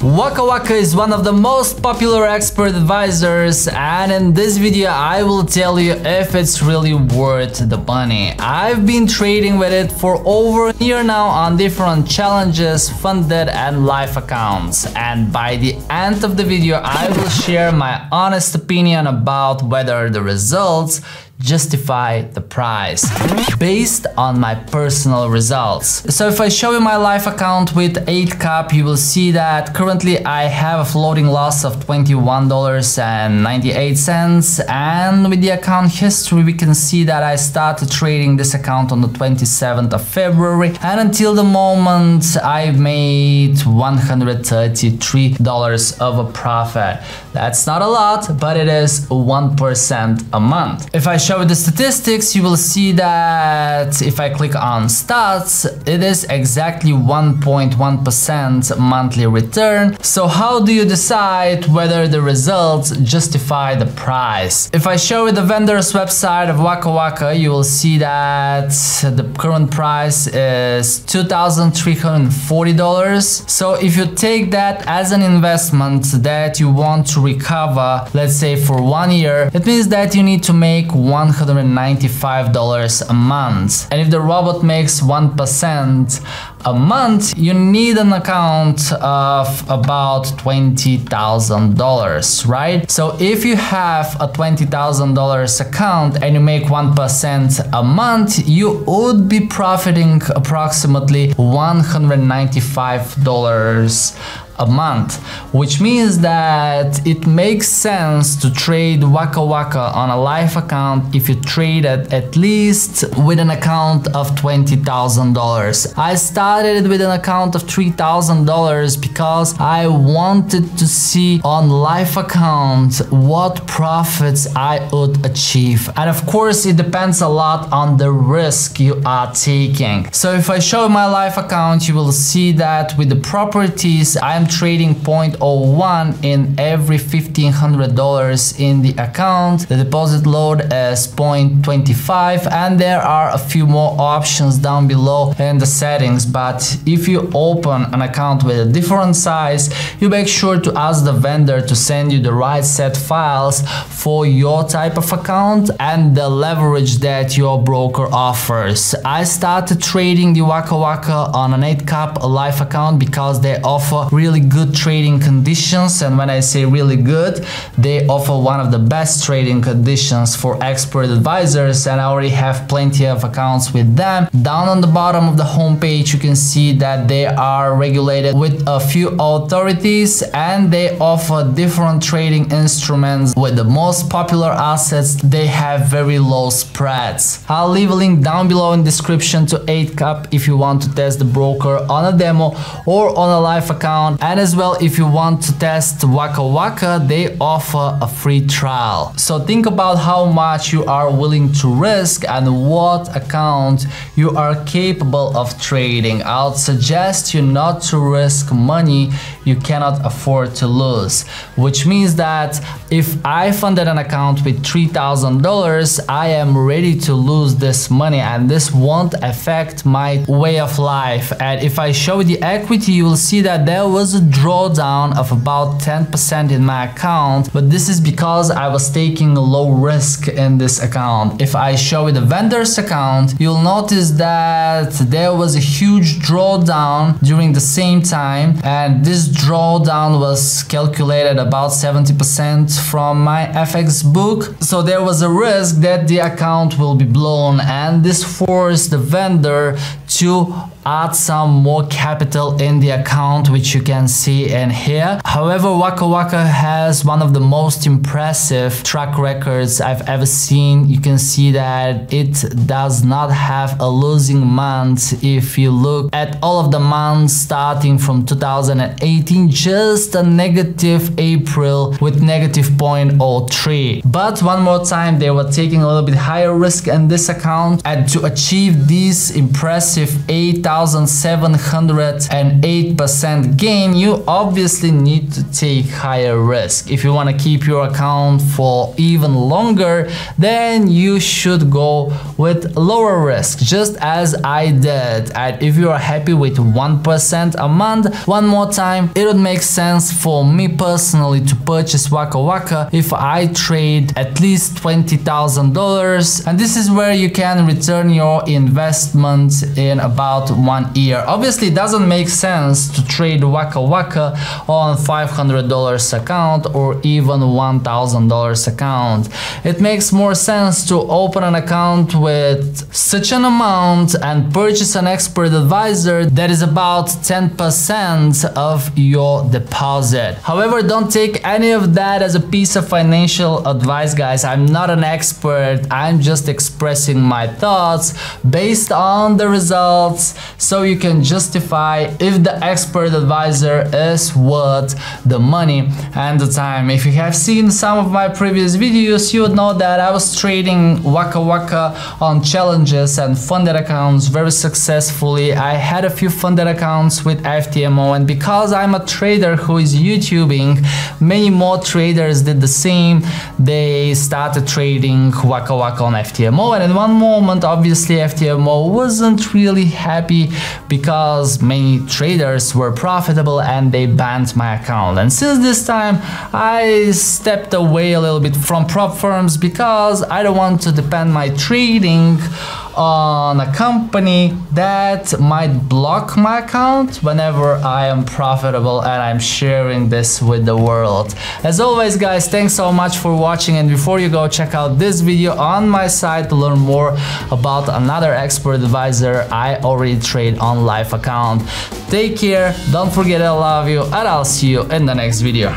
Waka Waka is one of the most popular expert advisors, and in this video I will tell you if it's really worth the money. I've been trading with it for over a year now on different challenges, funded and live accounts, and by the end of the video I will share my honest opinion about whether the results justify the price based on my personal results. So if I show you my live account with Eightcap, you will see that currently I have a floating loss of $21.98, and with the account history we can see that I started trading this account on the 27th of February, and until the moment I've made $133 of a profit. That's not a lot, but it is 1% a month. If I show you the statistics, you will see that if I click on stats, it is exactly 1.1% monthly return. So how do you decide whether the results justify the price? If I show you the vendor's website of Waka Waka, you will see that the current price is $2,340. So if you take that as an investment that you want to recover, let's say for 1 year, it means that you need to make $195 a month. And if the robot makes 1% a month, you need an account of about $20,000, right? So if you have a $20,000 account and you make 1% a month, you would be profiting approximately $195 a month, which means that it makes sense to trade Waka Waka on a live account if you trade it at least with an account of $20,000. I started with an account of $3,000 because I wanted to see on live account what profits I would achieve, and of course it depends a lot on the risk you are taking. So if I show my live account, you will see that with the properties I am trading 0.01 in every $1,500 in the account. The deposit load is 0.25, and there are a few more options down below in the settings. But if you open an account with a different size, you make sure to ask the vendor to send you the right set files for your type of account and the leverage that your broker offers. I started trading the Waka Waka on an Eightcap live account because they offer really good trading conditions, and when I say really good, they offer one of the best trading conditions for expert advisors, and I already have plenty of accounts with them. Down on the bottom of the homepage you can see that they are regulated with a few authorities, and they offer different trading instruments. With the most popular assets, they have very low spreads. I'll leave a link down below in the description to Eightcap if you want to test the broker on a demo or on a live account. And as well, if you want to test Waka Waka, they offer a free trial. So think about how much you are willing to risk and what account you are capable of trading. I would suggest you not to risk money you cannot afford to lose, which means that if I funded an account with $3,000, I am ready to lose this money, and this won't affect my way of life. And if I show the equity, you will see that there was a drawdown of about 10% in my account, but this is because I was taking a low risk in this account. If I show you the vendor's account, you'll notice that there was a huge drawdown during the same time, and this drawdown was calculated about 70% from my FX book. So there was a risk that the account will be blown, and this forced the vendor to add some more capital in the account, which you can see in here. However, Waka Waka has one of the most impressive track records I've ever seen. You can see that it does not have a losing month. If you look at all of the months starting from 2018, just a negative April with negative 0.03. But one more time, they were taking a little bit higher risk in this account, and to achieve these impressive 8,708% gain, trading, you obviously need to take higher risk. If you want to keep your account for even longer, then you should go with lower risk, just as I did. And if you are happy with 1% a month, one more time, it would make sense for me personally to purchase Waka Waka if I trade at least $20,000, and this is where you can return your investment in about 1 year. Obviously, it doesn't make sense to trade Waka Waka on $500 account or even $1,000 account. It makes more sense to open an account with such an amount and purchase an expert advisor that is about 10% of your deposit. However, don't take any of that as a piece of financial advice, guys. I'm not an expert. I'm just expressing my thoughts based on the results, so you can justify if the expert advisor is worth the money and the time. If you have seen some of my previous videos, you would know that I was trading Waka Waka on challenges and funded accounts very successfully. I had a few funded accounts with FTMO, and because I'm a trader who is YouTubing, many more traders did the same. They started trading Waka Waka on FTMO, and in one moment, obviously, FTMO wasn't really happy because many traders were profitable and they banned my account. And since this time, I stepped away a little bit from prop firms because I don't want to depend my trading on a company that might block my account whenever I am profitable and I'm sharing this with the world. As always, guys, thanks so much for watching, and before you go, check out this video on my site to learn more about another expert advisor I already trade on live account. Take care, don't forget I love you, and I'll see you in the next video.